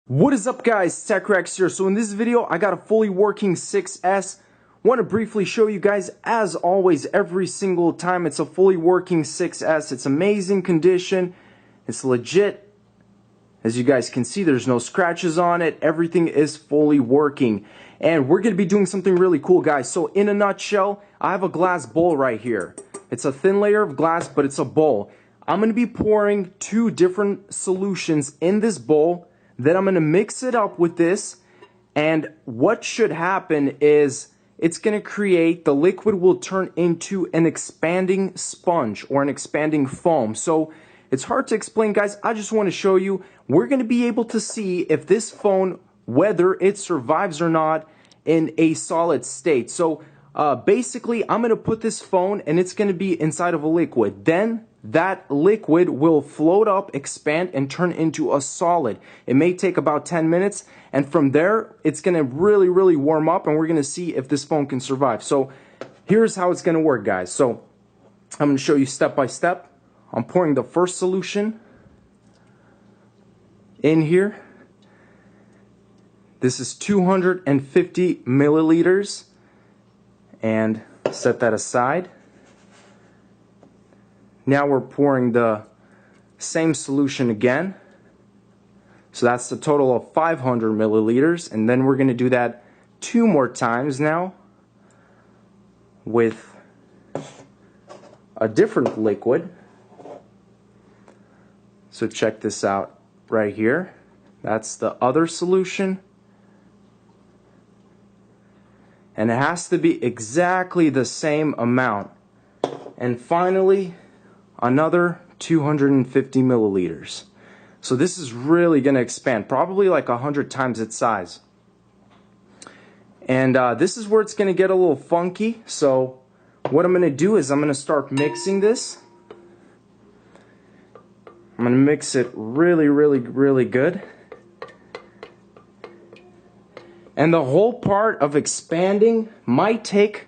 What is up guys, TechRex here. So in this video I got a fully working 6S. Want to briefly show you guys, as always, every single time it's a fully working 6S. It's amazing condition, it's legit. As you guys can see, there's no scratches on it, everything is fully working. And we're going to be doing something really cool guys. So in a nutshell, I have a glass bowl right here. It's a thin layer of glass, but it's a bowl. I'm going to be pouring two different solutions in this bowl. Then I'm going to mix it up with this, and what should happen is it's going to create, the liquid will turn into an expanding sponge or an expanding foam. So it's hard to explain guys, I just want to show you. We're going to be able to see if this phone, whether it survives or not in a solid state. So basically I'm going to put this phone and it's going to be inside of a liquid. Then that liquid will float up, expand, and turn into a solid. It may take about 10 minutes, and from there, it's going to really warm up, and we're going to see if this phone can survive. So here's how it's going to work, guys. So I'm going to show you step by step. I'm pouring the first solution in here. This is 250 milliliters, and set that aside. Now we're pouring the same solution again. So that's the total of 500 milliliters. And then we're going to do that 2 more times now with a different liquid. So check this out right here. That's the other solution. And it has to be exactly the same amount. And finally, another 250 milliliters. So this is really going to expand, probably like 100 times its size. And this is where it's going to get a little funky. So what I'm going to do is I'm going to start mixing this. I'm going to mix it really good. And the whole part of expanding might take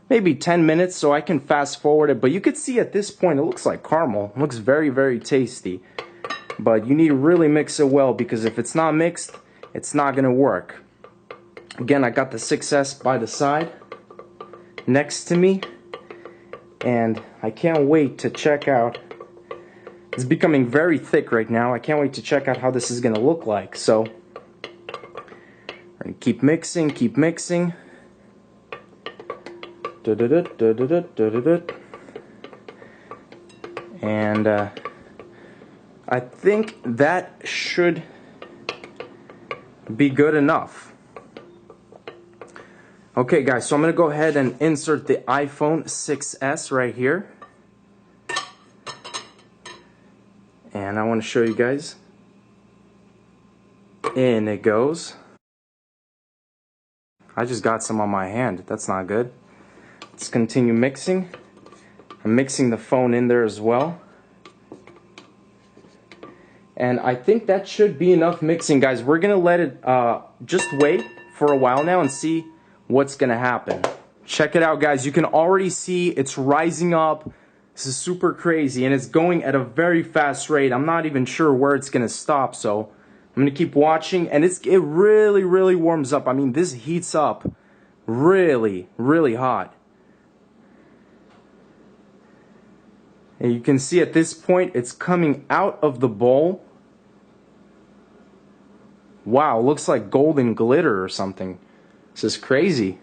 maybe 10 minutes, so I can fast forward it, but you could see at this point it looks like caramel. It looks very tasty, but you need to really mix it well, because if it's not mixed, it's not gonna work. Again, I got the 6S by the side next to me, and I can't wait to check out. It's becoming very thick right now. I can't wait to check out how this is gonna look like. So we're gonna keep mixing. And I think that should be good enough. Okay guys, so I'm going to go ahead and insert the iPhone 6S right here. And I want to show you guys. In it goes. I just got some on my hand. That's not good. Let's continue mixing. I'm mixing the phone in there as well. And I think that should be enough mixing, guys. We're going to let it just wait for a while now and see what's going to happen. Check it out, guys. You can already see it's rising up. This is super crazy, and it's going at a very fast rate. I'm not even sure where it's going to stop, so I'm going to keep watching. And it really warms up. I mean, this heats up really hot. And you can see at this point it's coming out of the bowl. Wow, looks like golden glitter or something. This is crazy.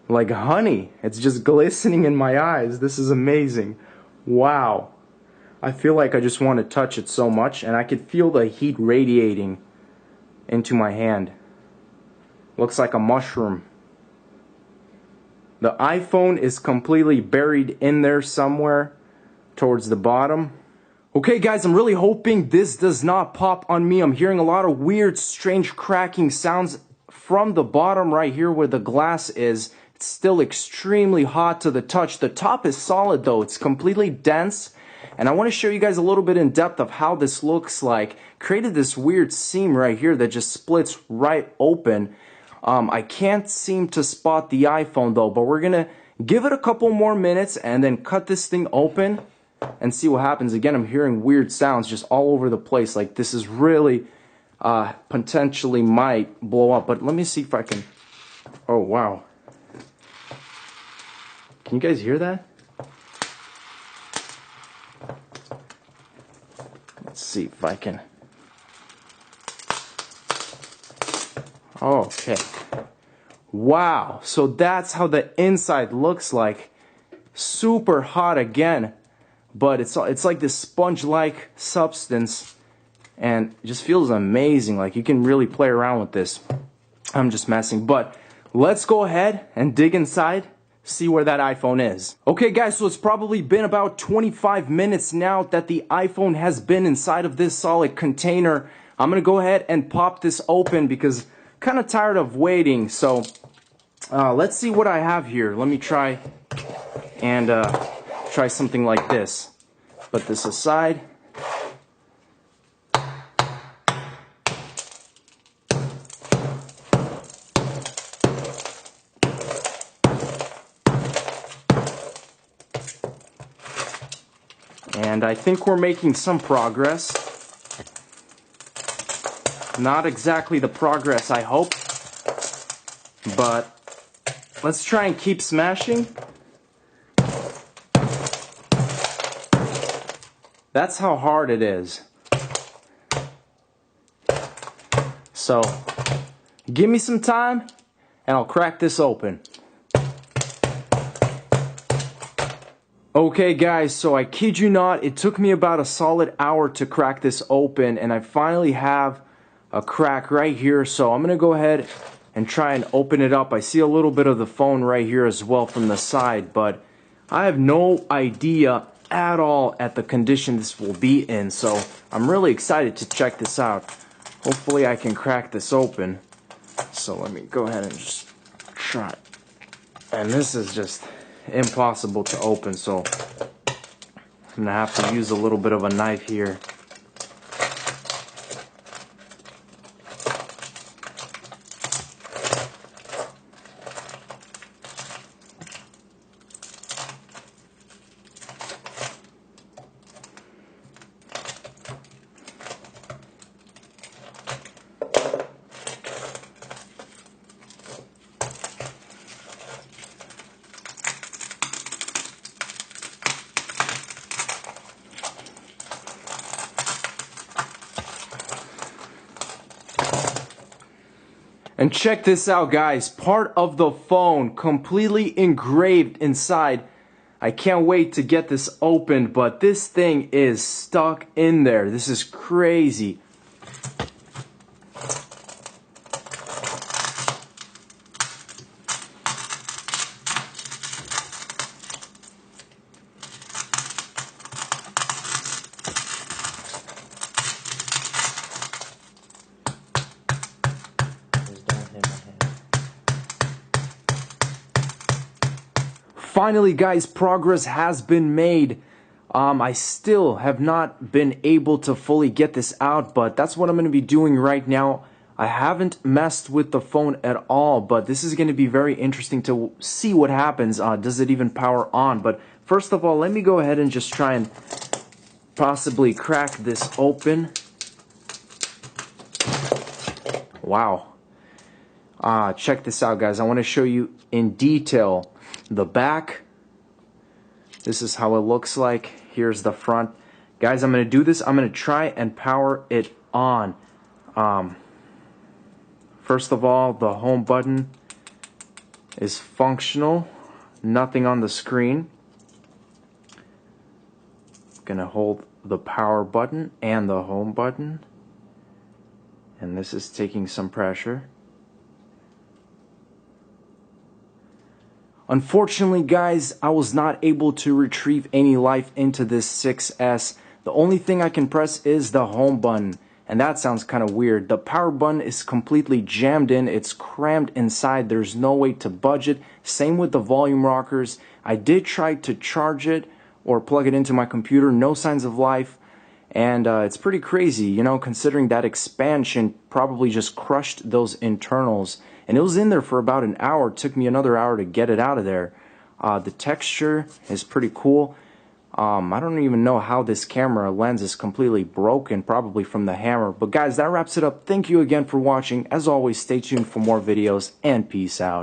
Like honey. It's just glistening in my eyes. This is amazing. Wow. I feel like I just want to touch it so much, and I could feel the heat radiating into my hand. Looks like a mushroom. The iPhone is completely buried in there somewhere towards the bottom. Okay guys, I'm really hoping this does not pop on me. I'm hearing a lot of weird, strange cracking sounds from the bottom right here where the glass is. It's still extremely hot to the touch. The top is solid though. It's completely dense. And I want to show you guys a little bit in depth of how this looks like. Created this weird seam right here that just splits right open. I can't seem to spot the iPhone though, but we're gonna give it a couple more minutes and then cut this thing open and see what happens. Again, I'm hearing weird sounds just all over the place. Like, this is really potentially might blow up. But let me see if I can. Oh wow, can you guys hear that? Let's see if I can. Okay. Wow, so that's how the inside looks like. Super hot again, but it's like this sponge-like substance, and it just feels amazing. Like you can really play around with this. I'm just messing, but let's go ahead and dig inside, see where that iPhone is. Okay guys, so it's probably been about 25 minutes now that the iPhone has been inside of this solid container. I'm gonna go ahead and pop this open because I'm kind of tired of waiting. So let's see what I have here. Let me try and try something like this. Put this aside. And I think we're making some progress. Not exactly the progress I hope, but let's try and keep smashing. That's how hard it is. So, give me some time and I'll crack this open. Okay guys, so I kid you not, it took me about a solid hour to crack this open, and I finally have a crack right here. So I'm gonna go ahead and try and open it up. I see a little bit of the phone right here as well from the side, but I have no idea at all at the condition this will be in, so I'm really excited to check this out. Hopefully I can crack this open. So let me go ahead and just try. And this is just impossible to open, so I'm gonna have to use a little bit of a knife here. And check this out guys, part of the phone completely engraved inside. I can't wait to get this opened, but this thing is stuck in there. This is crazy. Finally guys, progress has been made. I still have not been able to fully get this out, but that's what I'm going to be doing right now. I haven't messed with the phone at all, but this is going to be very interesting to see what happens. Does it even power on? But first of all, let me go ahead and just try and possibly crack this open. Wow. Check this out guys. I want to show you in detail the back. This is how it looks like. Here's the front. Guys, I'm going to do this. I'm going to try and power it on. First of all, the home button is functional. Nothing on the screen. I'm going to hold the power button and the home button. And this is taking some pressure. Unfortunately, guys, I was not able to retrieve any life into this 6S. The only thing I can press is the home button, and that sounds kind of weird. The power button is completely jammed in. It's crammed inside. There's no way to budge it. Same with the volume rockers. I did try to charge it or plug it into my computer. No signs of life. And it's pretty crazy, you know, considering that expansion probably just crushed those internals. And it was in there for about an hour. It took me another hour to get it out of there. The texture is pretty cool. I don't even know how this camera lens is completely broken, probably from the hammer. But guys, that wraps it up. Thank you again for watching. As always, stay tuned for more videos, and peace out.